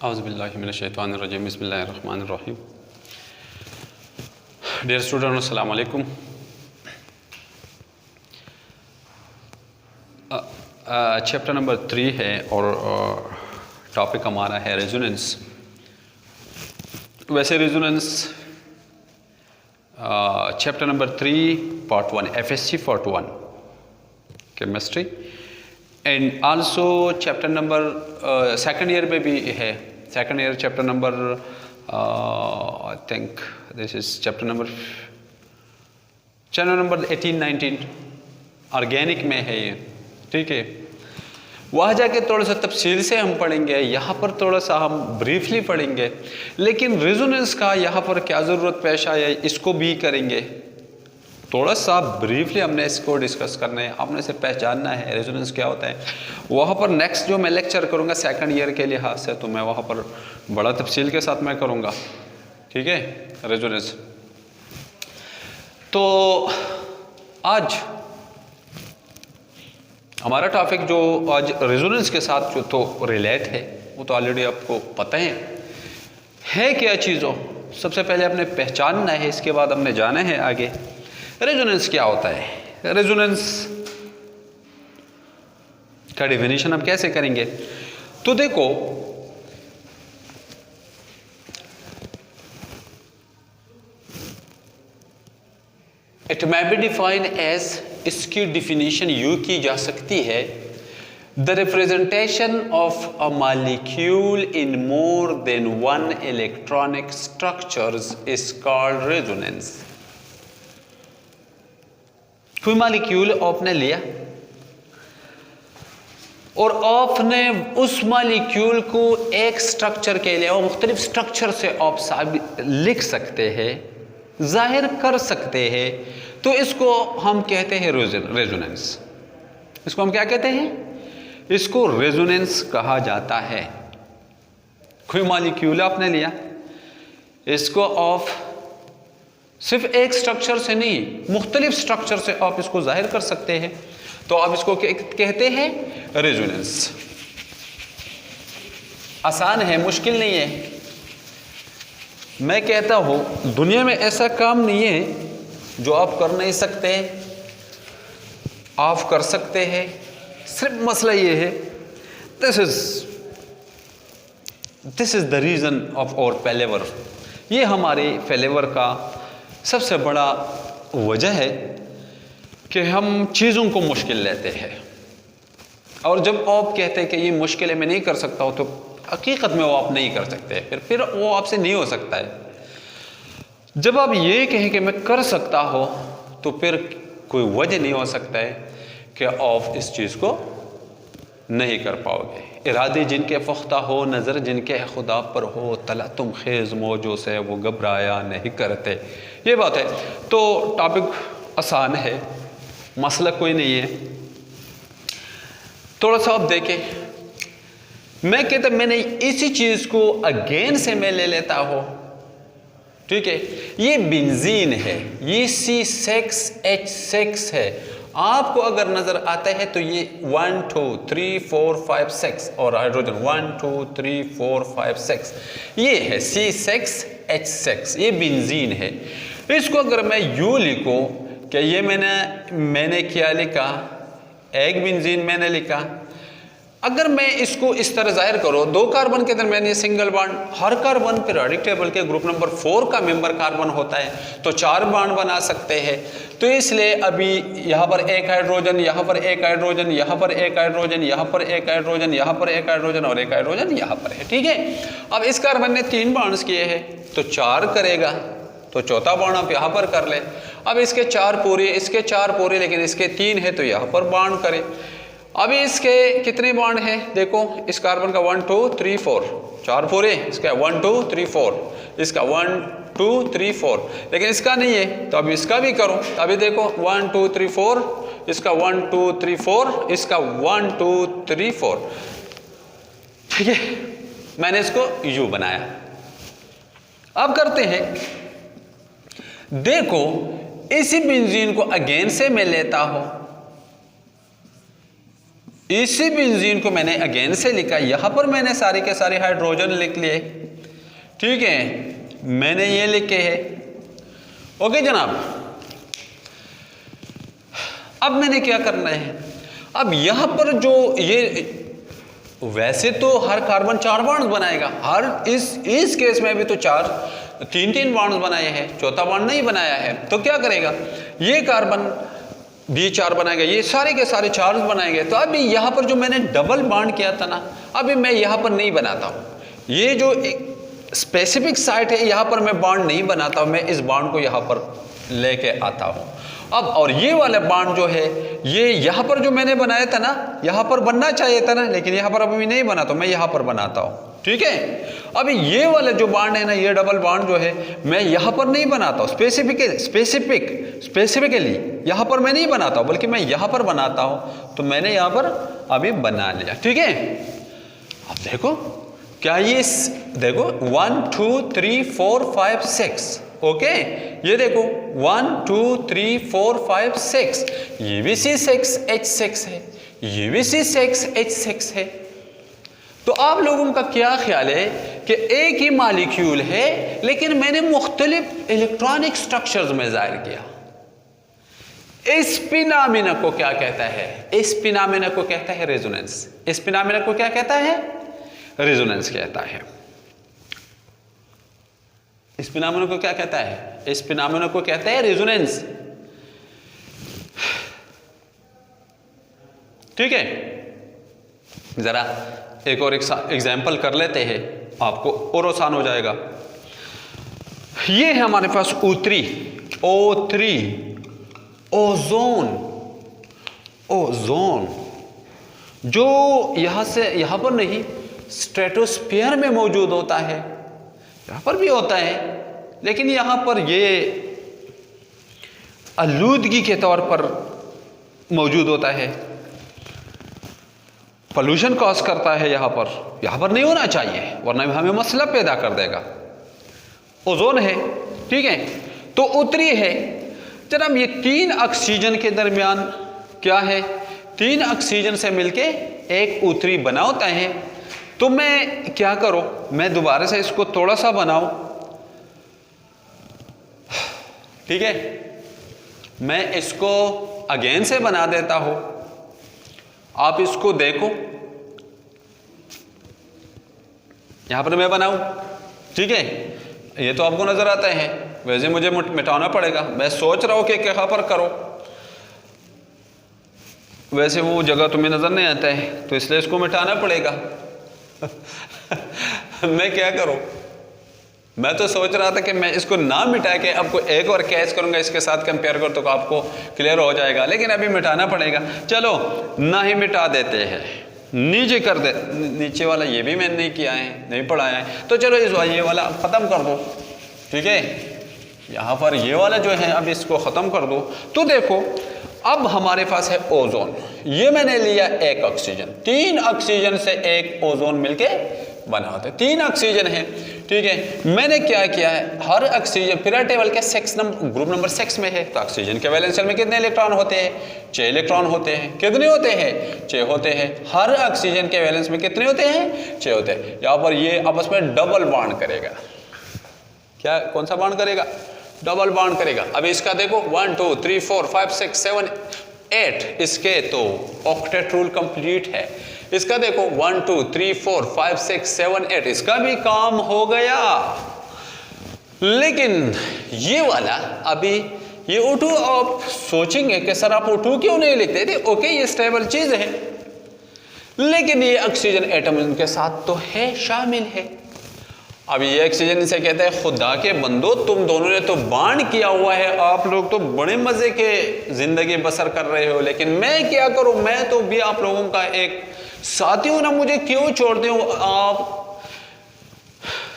औज़ुबिल्लाहि मिनश्शैतानिर्रजीम बिस्मिल्लाहिर्रहमानिर्रहीम। Dear student, अस्सलाम वालेकुम। चैप्टर नंबर 3 है और टॉपिक हमारा है रेजोनेंस। वैसे resonance chapter number 3 part 1 FSC part 1 chemistry and also chapter number second year में भी है। Second year chapter number I think this is chapter number 18-19 organic में है ये, ठीक है। वहाँ जाके थोड़ा सा तफसील से हम पढ़ेंगे, यहाँ पर थोड़ा सा हम ब्रीफली पढ़ेंगे, लेकिन रेजोनेंस का यहाँ पर क्या ज़रूरत पेश आया इसको भी करेंगे। थोड़ा सा ब्रीफली हमने इसको डिस्कस करना है, आपने इसे पहचानना है रेजोनेंस क्या होता है। वहाँ पर नेक्स्ट जो मैं लेक्चर करूँगा सेकंड ईयर के लिहाज से, तो मैं वहाँ पर बड़ा तफसील के साथ मैं करूँगा, ठीक है, रेजोनेंस। तो आज हमारा टॉपिक जो आज रेजोनेंस के साथ जो तो रिलेट है वो तो ऑलरेडी आपको पता है क्या चीज़ों। सबसे पहले आपने पहचानना है, इसके बाद हमने जाना है आगे रेजोनेंस क्या होता है। रेजोनेंस का डेफिनेशन हम कैसे करेंगे, तो देखो it may be define as, इसकी डिफिनीशन यूं की जा सकती है, the representation of a molecule in more than one electronic structures is called resonance. कोई मॉलिक्यूल आपने लिया और आपने उस मॉलिक्यूल को एक स्ट्रक्चर के लिए और मुख्तलिफ स्ट्रक्चर से आप लिख सकते हैं, जाहिर कर सकते हैं, तो इसको हम कहते हैं रेजोनेंस। इसको हम क्या कहते हैं? इसको रेजोनेंस कहा जाता है। कोई मॉलिक्यूल आपने लिया, इसको आप सिर्फ एक स्ट्रक्चर से नहीं मुख्तलिफ स्ट्रक्चर से आप इसको जाहिर कर सकते हैं, तो आप इसको कहते हैं रेजोनेंस। आसान है, मुश्किल नहीं है। मैं कहता हूं दुनिया में ऐसा काम नहीं है जो आप कर नहीं सकते, आप कर सकते हैं। सिर्फ मसला ये है, this is the reason of our failure. ये हमारे फेलियर का सबसे बड़ा वजह है कि हम चीज़ों को मुश्किल लेते हैं, और जब आप कहते हैं कि ये मुश्किल है, मैं नहीं कर सकता हूँ, तो हकीकत में वो आप नहीं कर सकते, फिर वो आपसे नहीं हो सकता है। जब आप ये कहें कि मैं कर सकता हूँ, तो फिर कोई वजह नहीं हो सकता है कि आप इस चीज़ को नहीं कर पाओगे। इरादे जिनके पुख्ता हो, नज़र जिनके खुदा पर हो, तला तुम खेज़ मौजों से वो घबराया नहीं करते, ये बात है। तो टॉपिक आसान है, मसला कोई नहीं है। थोड़ा सा आप देखें, मैं कहता मैंने इसी चीज़ को अगेन से मैं ले लेता हूँ, ठीक है। ये बेंजीन है, ये C6H6 है। आपको अगर नजर आता है तो ये 1 2 3 4 5 6 और हाइड्रोजन 1 2 3 4 5 6, ये है C6H6, ये बेंजीन है। इसको अगर मैं यूं लिखूं कि ये मैंने क्या लिखा, एक बेंजीन मैंने लिखा। अगर मैं इसको इस तरह जाहिर करो, दो कार्बन के दरमियान ये सिंगल बॉन्ड, हर कार्बन पीरियोडिक टेबल के ग्रुप नंबर 4 का मेंबर कार्बन होता है, तो 4 बॉन्ड बना सकते हैं। तो इसलिए अभी यहाँ पर एक हाइड्रोजन, यहाँ पर एक हाइड्रोजन, यहाँ पर एक हाइड्रोजन, यहाँ पर एक हाइड्रोजन, यहाँ पर एक हाइड्रोजन और एक हाइड्रोजन यहाँ पर है, ठीक है। अब इस कार्बन ने 3 बॉन्ड्स किए हैं, तो 4 करेगा, तो चौथा बॉन्ड आप यहाँ पर कर ले। अब इसके 4 पूरे, इसके 4 पूरे, लेकिन इसके 3 है, तो यहाँ पर बॉन्ड करे। अभी इसके कितने बॉन्ड हैं देखो, इस कार्बन का 1 2 3 4, 4 पूरे, इसका 1 2 3 4, इसका 1 2 3 4, लेकिन इसका नहीं है, तो अभी इसका भी करो। अभी देखो 1 2 3 4, इसका 1 2 3 4, इसका 1 2 3 4, ठीक है। मैंने इसको यू बनाया। अब करते हैं, देखो इसी बेंजीन को अगेन से मैं लेता हूं, इसी बेंजीन को मैंने अगेन से लिखा, यहां पर मैंने सारे के सारे हाइड्रोजन लिख लिए, ठीक है, मैंने ये लिखे हैं। ओके जनाब, अब मैंने क्या करना है, अब यहां पर जो ये वैसे तो हर कार्बन 4 बॉन्ड्स बनाएगा, हर इस केस में भी तो 3 बॉन्ड्स बनाए हैं, चौथा बॉन्ड नहीं बनाया है, तो क्या करेगा, ये कार्बन भी 4 बनाएगा, ये सारे के सारे 4 बनाएंगे। तो अभी यहाँ पर जो मैंने डबल बॉन्ड किया था ना, अभी मैं यहाँ पर नहीं बनाता हूँ, ये जो स्पेसिफिक साइट है यहाँ पर मैं बॉन्ड नहीं बनाता हूँ, मैं इस बॉन्ड को यहाँ पर लेके आता हूँ। अब और ये वाला बॉन्ड जो है ये यहाँ पर जो मैंने बनाया था ना, यहाँ पर बनना चाहिए था ना, लेकिन यहाँ पर अभी नहीं बना, तो मैं यहाँ पर बनाता हूँ, ठीक है। अभी ये वाला जो बॉन्ड है ना, ये डबल बॉन्ड जो है मैं यहाँ पर नहीं बनाता हूँ, स्पेसिफिकली यहाँ पर मैं नहीं बनाता हूँ, बल्कि मैं यहाँ पर बनाता हूँ। तो मैंने यहाँ पर अभी बना लिया, ठीक है। अब देखो क्या ये देखो 1 2 3 4 5 6, ओके, ये देखो 1 2 3 4 5 6, ये भी C6H6 है, ये भी C6H6 है। तो आप लोगों का क्या ख्याल है कि एक ही मॉलिक्यूल है लेकिन मैंने मुख्तलिफ इलेक्ट्रॉनिक स्ट्रक्चर्स में जाहिर किया। इस फिनोमेना को क्या कहता है, इस फिनोमेना को कहता है रेजोनेंस। इस फिनोमेना को क्या कहता है, रेजोनेंस कहता है। इस फिनोमेना को क्या कहता है, इस फिनोमेना को कहता है रेजोनेंस, ठीक है। जरा एक और एग्जाम्पल कर लेते हैं, आपको और आसान हो जाएगा। ये है हमारे पास O3 ओजोन, जो यहां से यहां पर नहीं, स्ट्रेटोस्फीयर में मौजूद होता है, यहां पर भी होता है, लेकिन यहां पर ये आलूदगी के तौर पर मौजूद होता है, पोल्यूशन कॉज करता है, यहां पर नहीं होना चाहिए, वरना हमें मसला पैदा कर देगा। ओजोन है, ठीक है। तो O3 है जनाब, ये 3 ऑक्सीजन के दरमियान क्या है, 3 ऑक्सीजन से मिलके एक O3 बना होता है। तो मैं क्या करूं, मैं दोबारा से इसको थोड़ा सा बनाऊं, ठीक है, मैं इसको अगेन से बना देता हूं, आप इसको देखो, यहां पर मैं बनाऊं, ठीक है, ये तो आपको नजर आता है, वैसे मुझे मिटाना पड़ेगा। मैं सोच रहा हूं कि कहां पर करो, वैसे वो जगह तुम्हें नजर नहीं आता है, तो इसलिए इसको मिटाना पड़ेगा। मैं क्या करूं, मैं तो सोच रहा था कि मैं इसको ना मिटा के आपको एक और कैच करूंगा, इसके साथ कंपेयर कर तो आपको क्लियर हो जाएगा, लेकिन अभी मिटाना पड़ेगा। चलो ना ही मिटा देते हैं, नीचे कर दे, नीचे वाला ये भी मैंने नहीं किया है, नहीं पढ़ाया है, तो चलो इस ये वाला ख़त्म कर दो, ठीक है। यहाँ पर ये वाला जो है अब इसको ख़त्म कर दो। तो देखो अब हमारे पास है ओजोन, ये मैंने लिया एक ऑक्सीजन, 3 ऑक्सीजन से एक ओजोन मिलके बना होता है, 3 ऑक्सीजन है, ठीक है। मैंने क्या किया है, हर ऑक्सीजन पीरियड टेबल के ग्रुप नंबर 6 में है, तो ऑक्सीजन के वैलेंस शेल में कितने इलेक्ट्रॉन होते हैं, 6 इलेक्ट्रॉन होते हैं। कितने होते हैं, 6 होते हैं। हर ऑक्सीजन के वैलेंस में कितने होते हैं, 6 होते हैं। यहाँ पर ये आपस में डबल बॉन्ड करेगा, क्या कौन सा बॉन्ड करेगा, डबल बॉन्ड करेगा। अब इसका देखो 1 2 3 4 5 6 7 8, इसके तो ऑक्टेट रूल कंप्लीट है। इसका देखो 1 2 3 4 5 6 7 8, इसका भी काम हो गया। लेकिन ये वाला अभी ये O2, आप सोचेंगे कि सर आप O2 क्यों नहीं लिखते थे, ओके ये स्टेबल चीज है, लेकिन ये ऑक्सीजन एटम इनके साथ तो है, शामिल है। अब ये ऑक्सीजन से कहते हैं खुदा के बंदो, तुम दोनों ने तो बॉन्ड किया हुआ है, आप लोग तो बड़े मजे के जिंदगी बसर कर रहे हो, लेकिन मैं क्या करूं, मैं तो भी आप लोगों का एक साथी हूं ना, मुझे क्यों छोड़ते हो आप।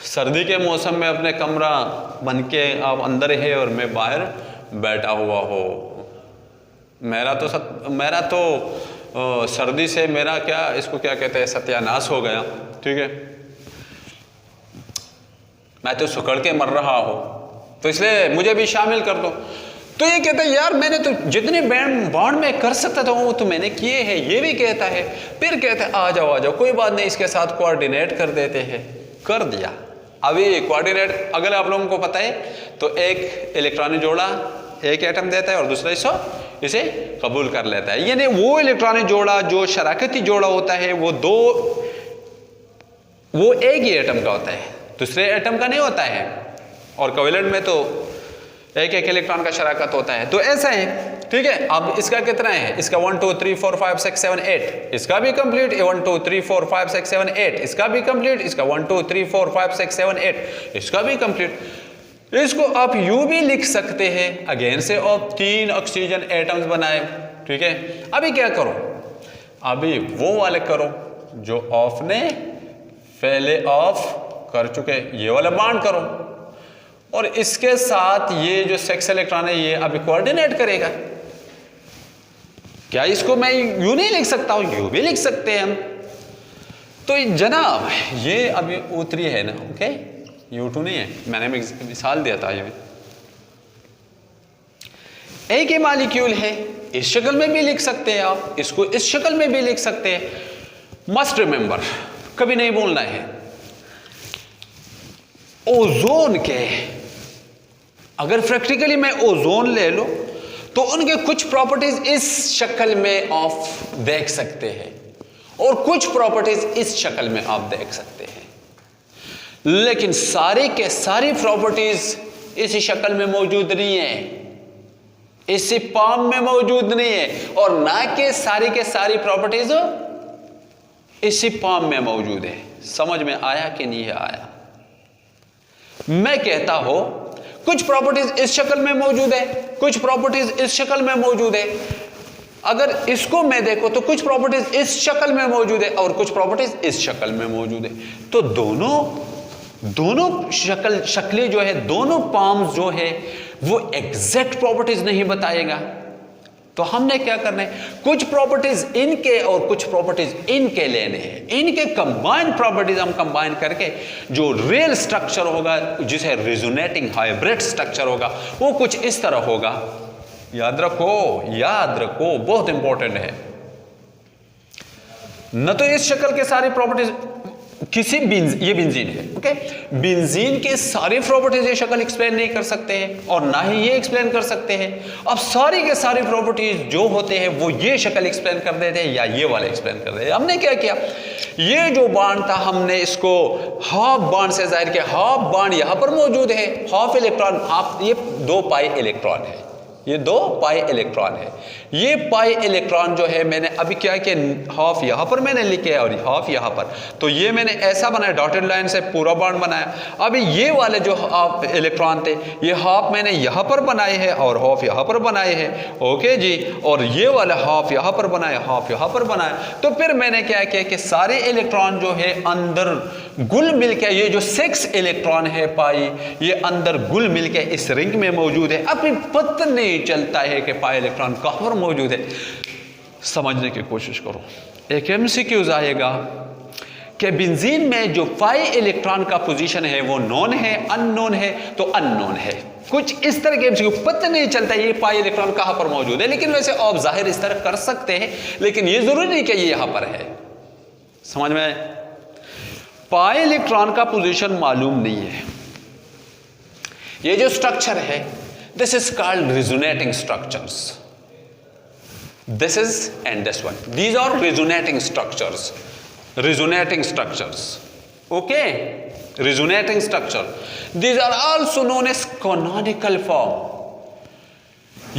सर्दी के मौसम में अपने कमरा बन के आप अंदर है और मैं बाहर बैठा हुआ हो, मेरा तो सर्दी से मेरा क्या, इसको क्या कहते हैं, सत्यानाश हो गया, ठीक है, मैं तो सुकड़ के मर रहा हूं, तो इसलिए मुझे भी शामिल कर दो। तो ये कहता है यार मैंने तो जितने बॉन्ड में कर सकता था वो तो मैंने किए हैं, ये भी कहता है। फिर कहता है आ जाओ कोई बात नहीं, इसके साथ कोऑर्डिनेट कर देते हैं। कर दिया। अभी कोऑर्डिनेट अगर आप लोगों को पता है तो एक इलेक्ट्रॉनिक जोड़ा एक एटम देता है और दूसरा इसे कबूल कर लेता है। यानी वो इलेक्ट्रॉनिक जोड़ा जो शराकती जोड़ा होता है वो एक ही एटम का होता है, दूसरे एटम का नहीं होता है। और कोवेलेंट में तो एक इलेक्ट्रॉन का शराकत होता है। तो ऐसा है, ठीक है। अब इसका कितना है, इसका 1 2 3 4 5 6 7 8, इसका भी कंप्लीट। 1 2 3 4 5 6 7 8, इसका भी कंप्लीट। इसका 1 2 3 4 5 6 7 8, इसका भी कंप्लीट। इसको आप यूं भी लिख सकते हैं, अगेन से आप 3 ऑक्सीजन एटम्स बनाए, ठीक है। अभी क्या करो, अभी वो वाले करो जो ऑफ ने पहले ऑफ कर चुके, ये वाला बॉन्ड करो और इसके साथ ये जो सेक्स इलेक्ट्रॉन है ये अभी कोऑर्डिनेट करेगा। क्या इसको मैं यूं नहीं लिख सकता हूं, यूं भी लिख सकते हैं हम। तो जनाब ये अभी O3 है ना, ओके, U2 नहीं है, मैंने मिसाल दिया था। ये एक ही मॉलिक्यूल है, इस शक्ल में भी लिख सकते हैं आप, इसको इस शक्ल में भी लिख सकते हैं। मस्ट रिमेंबर, कभी नहीं बोलना है, ओजोन के अगर प्रैक्टिकली मैं ओजोन ले लो तो उनके कुछ प्रॉपर्टीज इस शक्ल में आप देख सकते हैं और कुछ प्रॉपर्टीज इस शक्ल में आप देख सकते हैं, लेकिन सारी के सारी प्रॉपर्टीज इसी शक्ल में मौजूद नहीं है, इसी पाम में मौजूद नहीं है, और ना के सारी प्रॉपर्टीज इसी पाम में मौजूद है। समझ में आया कि नहीं आया? मैं कहता हूं कुछ प्रॉपर्टीज इस शक्ल में मौजूद है, कुछ प्रॉपर्टीज इस शक्ल में मौजूद है। अगर इसको मैं देखो तो कुछ प्रॉपर्टीज इस शक्ल में मौजूद है और कुछ प्रॉपर्टीज इस शक्ल में मौजूद है। तो दोनों शक्लें जो है, दोनों पाम्स जो है वो एग्जैक्ट प्रॉपर्टीज नहीं बताएगा। तो हमने क्या करना है, कुछ प्रॉपर्टीज इनके और कुछ प्रॉपर्टीज इनके लेने हैं। इनके कंबाइंड प्रॉपर्टीज हम कंबाइन करके जो रियल स्ट्रक्चर होगा, जिसे रिजोनेटिंग हाइब्रिड स्ट्रक्चर होगा, वो कुछ इस तरह होगा। याद रखो, बहुत इंपॉर्टेंट है। न तो इस शक्ल के सारी प्रॉपर्टीज ये बेंजीन है, ओके। बेंजीन के सारी प्रॉपर्टीज ये शक्ल एक्सप्लेन नहीं कर सकते हैं और ना ही ये एक्सप्लेन कर सकते हैं। अब सारी के सारी प्रॉपर्टीज जो होते हैं वो ये शक्ल एक्सप्लेन कर देते हैं या ये वाले एक्सप्लेन कर देते हैं। हमने क्या किया, ये जो बॉन्ड था हमने इसको हाफ बॉन्ड से जाहिर किया। हाफ बॉन्ड यहां पर मौजूद है, हाफ इलेक्ट्रॉन, आप ये 2 पाई इलेक्ट्रॉन है, ये 2 पाई इलेक्ट्रॉन है। ये पाई इलेक्ट्रॉन जो है मैंने अभी क्या किया, हाफ यहां पर मैंने लिखे और हाफ यहां पर, तो ये मैंने ऐसा बनाया, डॉटेड लाइन से पूरा बॉन्ड बनाया। अभी ये वाले जो हाफ इलेक्ट्रॉन थे ये हाफ मैंने यहां पर बनाए हैं और हाफ यहां पर बनाए हैं, ओके जी। और ये वाला हाफ यहां पर बनाया, हाफ यहां पर बनाया। तो फिर मैंने क्या किया कि सारे इलेक्ट्रॉन जो है अंदर गुल मिलकर, ये जो 6 इलेक्ट्रॉन है पाई, ये अंदर गुल मिलकर इस रिंग में मौजूद है। अभी पता नहीं चलता है कि पाई इलेक्ट्रॉन कहां पर मौजूद है। समझने की कोशिश करो। एक एमसीक्यूज आएगा कि बेंजीन में जो पाई इलेक्ट्रॉन का पोजीशन है वो नोन है, अननोन है, तो अननोन है। कुछ इस तरह के एमसीक्यू, पता नहीं चलता ये पाई इलेक्ट्रॉन कहां पर मौजूद है, लेकिन वैसे आप जाहिर इस तरह कर सकते हैं, लेकिन ये जरूरी नहीं कि ये यहां पर है। समझ में? पाई इलेक्ट्रॉन का पोजीशन मालूम नहीं है। ये जो स्ट्रक्चर है, this is called resonating structures. This is and this one. These are resonating structures. Okay? Resonating structure. These are also known as canonical form.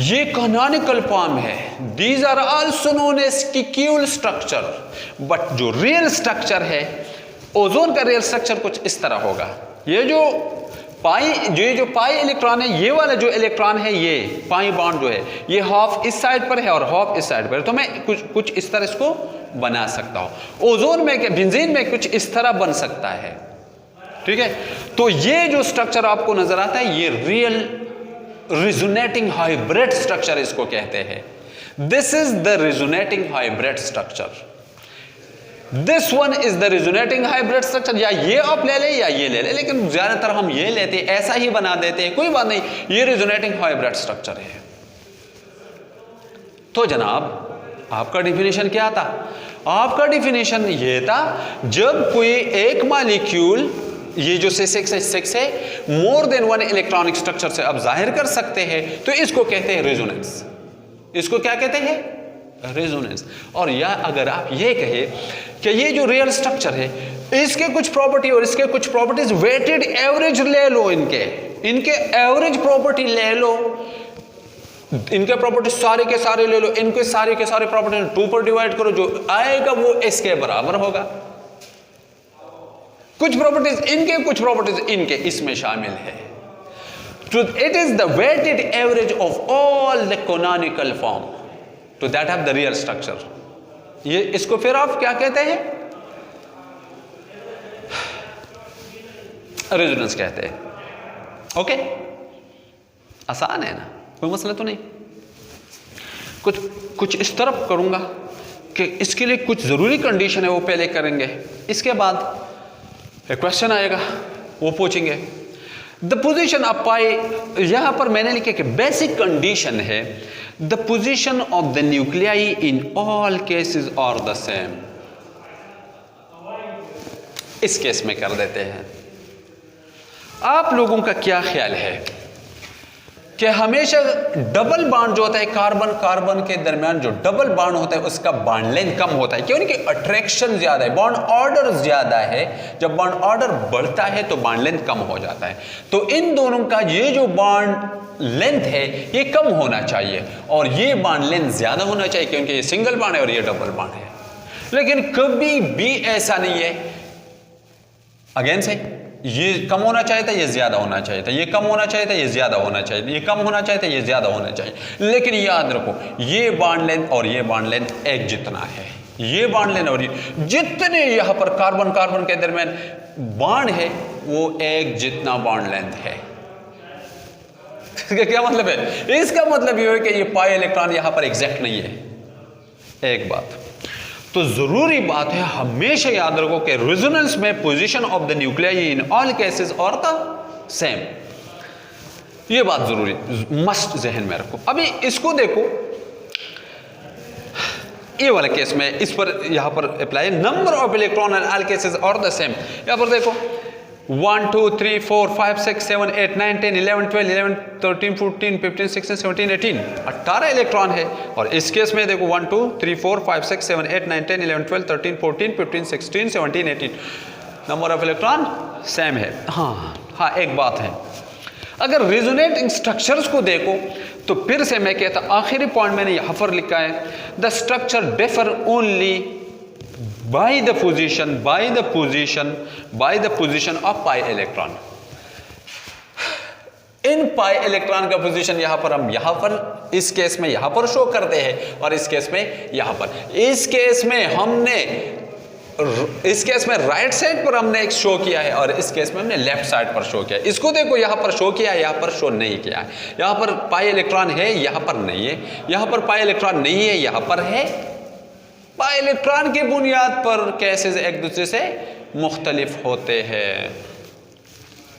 ये canonical form है. These are also known as Kekule structure. But जो real structure है, ozone का real structure कुछ इस तरह होगा। ये जो पाई इलेक्ट्रॉन है, ये वाला जो इलेक्ट्रॉन है, ये पाई बॉन्ड जो है, ये हाफ इस साइड पर है और हाफ इस साइड पर है। तो मैं कुछ इस तरह इसको बना सकता हूं। ओजोन में, बेंजीन में कुछ इस तरह बन सकता है, ठीक है। तो ये जो स्ट्रक्चर आपको नजर आता है, ये रियल रिजोनेटिंग हाइब्रिड स्ट्रक्चर इसको कहते हैं। This is the resonating hybrid structure. This one is the resonating hybrid structure. या ये आप ले लें या ये ले लें, लेकिन ज्यादातर हम ये लेते हैं, ऐसा ही बना देते हैं, कोई बात नहीं, ये रिजोनेटिंग हाइब्रिड स्ट्रक्चर है। तो जनाब आपका डिफिनेशन क्या था? आपका डिफिनेशन ये था जब कोई एक मॉलिक्यूल, ये जो C6H6 है, मोर देन वन इलेक्ट्रॉनिक स्ट्रक्चर से आप जाहिर कर सकते हैं तो इसको कहते हैं रेजोनेंस। इसको क्या कहते हैं? रेजोनेंस। और या अगर आप ये कहे कि ये जो रियल स्ट्रक्चर है इसके कुछ प्रॉपर्टी और इसके कुछ प्रॉपर्टीज वेटेड एवरेज ले लो, इनके एवरेज प्रॉपर्टी ले लो, इनके प्रॉपर्टी सारे के सारे ले लो, इनके सारे के सारे प्रॉपर्टी 2 पर डिवाइड करो, जो आएगा वो इसके बराबर होगा। कुछ प्रॉपर्टीज इनके, कुछ प्रॉपर्टीज इनके, इसमें शामिल है। तो it is the weighted average of all the canonical form to that have the real structure. ये इसको फिर आप क्या कहते हैं? रेजोनेंस कहते हैं। ओके, आसान है ना, कोई मसला तो नहीं। कुछ इस तरफ करूंगा कि इसके लिए कुछ जरूरी कंडीशन है वो पहले करेंगे, इसके बाद एक क्वेश्चन आएगा वो पूछेंगे। द पोजीशन ऑफ पाई, यहां पर मैंने लिखा कि बेसिक कंडीशन है the position of the nuclei in all cases are the same. इस केस में कर देते हैं। आप लोगों का क्या ख्याल है कि हमेशा डबल बॉन्ड जो होता है, कार्बन कार्बन के दरमियान जो डबल बॉन्ड होता है उसका बॉन्ड लेंथ कम होता है, क्योंकि अट्रैक्शन ज्यादा है, बॉन्ड ऑर्डर ज्यादा है। जब बॉन्ड ऑर्डर बढ़ता है तो बॉन्ड लेंथ कम हो जाता है। तो इन दोनों का ये जो बॉन्ड लेंथ है ये कम होना चाहिए और ये बॉन्ड लेंथ ज्यादा होना चाहिए, क्योंकि ये सिंगल बॉन्ड है और ये डबल बॉन्ड है। लेकिन कभी भी ऐसा नहीं है, अगेन से ये कम होना चाहिए था, ये ज्यादा होना चाहिए था, ये कम होना चाहिए था, ये ज्यादा होना चाहिए, ये कम होना चाहिए था, ये ज्यादा होना चाहिए। लेकिन याद रखो ये बॉन्ड लेंथ और ये बॉन्ड लेंथ एक जितना है। ये बॉन्ड लेंथ और ये जितने यहां पर कार्बन कार्बन के दरमियान बॉन्ड है वो एक जितना बॉन्ड लेंथ है। क्या मतलब है? इसका मतलब ये है कि ये पाई इलेक्ट्रॉन यहां पर एग्जैक्ट नहीं है। एक बात तो जरूरी बात है, हमेशा याद रखो कि रेजोनेंस में position of the nuclei in all cases are the same. ये बात जरूरी मस्ट जहन में रखो। अभी इसको देखो, ये वाले केस में इस पर यहां पर apply, number of electron in all cases are the same. यहां पर देखो 1 2 3 4 5 6 7 8 9 10 11 12 11 13 14 15 16 17 18 18 इलेक्ट्रॉन है। और इस केस में देखो 1 2 3 4 5 6 7 8 9 10 11 12 13 14 15 16 17 18 नंबर ऑफ इलेक्ट्रॉन सेम है। हाँ एक बात है, अगर रेजोनेटिंग स्ट्रक्चर्स को देखो तो फिर से मैं कहता, आखिरी पॉइंट मैंने यहां पर लिखा है the structure differ only by the position of pi electron। In pi electron का पोजीशन यहां पर हम यहां पर इस केस में यहां पर शो करते हैं और इस केस में यहां पर। इस केस में राइट साइड पर हमने एक शो किया है और इस केस में हमने लेफ्ट साइड पर शो किया है। इसको देखो यहां पर शो किया है, यहां पर शो नहीं किया है। यहां पर पाई इलेक्ट्रॉन है, यहां पर नहीं है। यहां पर पाई इलेक्ट्रॉन नहीं है, यहां पर है। पाई इलेक्ट्रॉन की बुनियाद पर केसेस एक दूसरे से मुख्तलिफ होते हैं।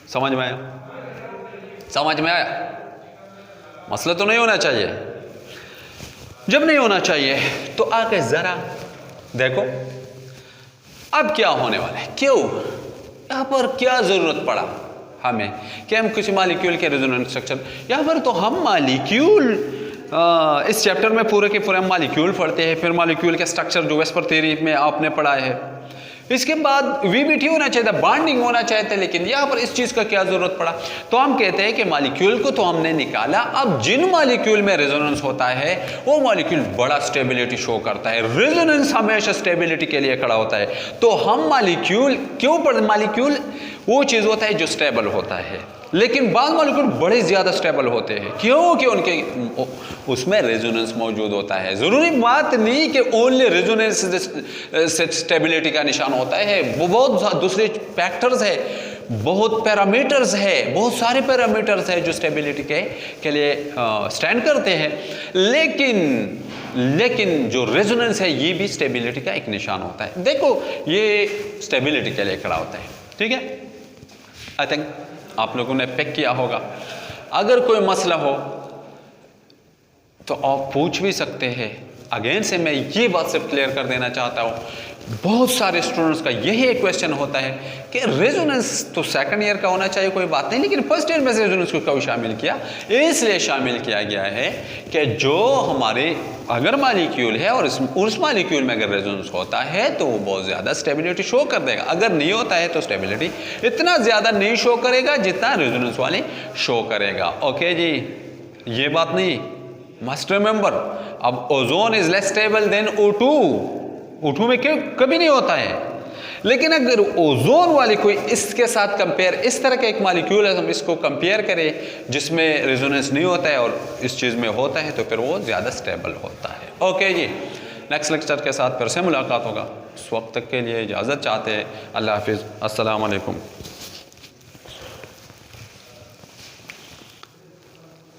समझ में आया? समझ में आया? मसला तो नहीं होना चाहिए। जब नहीं होना चाहिए तो आके जरा देखो अब क्या होने वाला है, क्यों यहां पर क्या जरूरत पड़ा हमें कि हम किसी मॉलिक्यूल के रेजोनेंस स्ट्रक्चर, यहां पर तो हम मॉलिक्यूल इस चैप्टर में पूरे के पूरे हम मॉलिक्यूल पढ़ते हैं, फिर मॉलिक्यूल के स्ट्रक्चर जो वेस्पर थ्योरी में आपने पढ़ा है, इसके बाद वीबीटी होना चाहिए था, बॉन्डिंग होना चाहिए था। लेकिन यहाँ पर इस चीज़ का क्या जरूरत पड़ा? तो हम कहते हैं कि मॉलिक्यूल को तो हमने निकाला, अब जिन मॉलिक्यूल में रेजोनेंस होता है वो मॉलिक्यूल बड़ा स्टेबिलिटी शो करता है। रेजोनेंस हमेशा स्टेबिलिटी के लिए खड़ा होता है। तो हम मॉलिक्यूल क्यों पढ़, मॉलिक्यूल वो चीज़ होता है जो स्टेबल होता है, लेकिन बाद मॉलिक्यूल बड़े ज़्यादा स्टेबल होते हैं क्योंकि उनके उसमें रेजोनेंस मौजूद होता है। ज़रूरी बात नहीं कि ओनली रेजोनेंस से स्टेबिलिटी का निशान होता है, वो बहुत दूसरे फैक्टर्स है, बहुत पैरामीटर्स है, बहुत सारे पैरामीटर्स है जो स्टेबिलिटी के लिए स्टैंड करते हैं। लेकिन जो रेजोनेंस है ये भी स्टेबिलिटी का एक निशान होता है। देखो ये स्टेबिलिटी के लिए खड़ा होता है, ठीक है। आई थिंक आप लोगों ने पिक किया होगा, अगर कोई मसला हो तो आप पूछ भी सकते हैं। अगेन से मैं ये बात सिर्फ क्लियर कर देना चाहता हूँ, बहुत सारे स्टूडेंट्स का यही एक क्वेश्चन होता है कि रेजोनेंस तो सेकंड ईयर का होना चाहिए, कोई बात नहीं, लेकिन फर्स्ट ईयर में रेजोनेंस को क्यों शामिल किया? इसलिए शामिल किया गया है कि जो हमारे अगर मालिक्यूल है और उस मालिक्यूल में अगर रेजोनेंस होता है तो वो बहुत ज़्यादा स्टेबिलिटी शो कर देगा, अगर नहीं होता है तो स्टेबिलिटी इतना ज़्यादा नहीं शो करेगा जितना रेजोनेंस वाले शो करेगा। ओके जी, ये बात नहीं, मस्ट रिमेंबर। अब ozone is less stable then O2, O2 में क्यों कभी नहीं होता है, लेकिन अगर ओजोन वाले कोई इसके साथ कंपेयर, इस तरह का एक मॉलिक्यूल है, हम इसको कंपेयर करें जिसमें रेजोनेंस नहीं होता है और इस चीज़ में होता है, तो फिर वो ज़्यादा स्टेबल होता है। ओके जी, नेक्स्ट लेक्चर के साथ फिर से मुलाकात होगा। उस वक्त तक के लिए इजाज़त चाहते हैं। अल्लाह हाफिज़, अस्सलाम वालेकुम।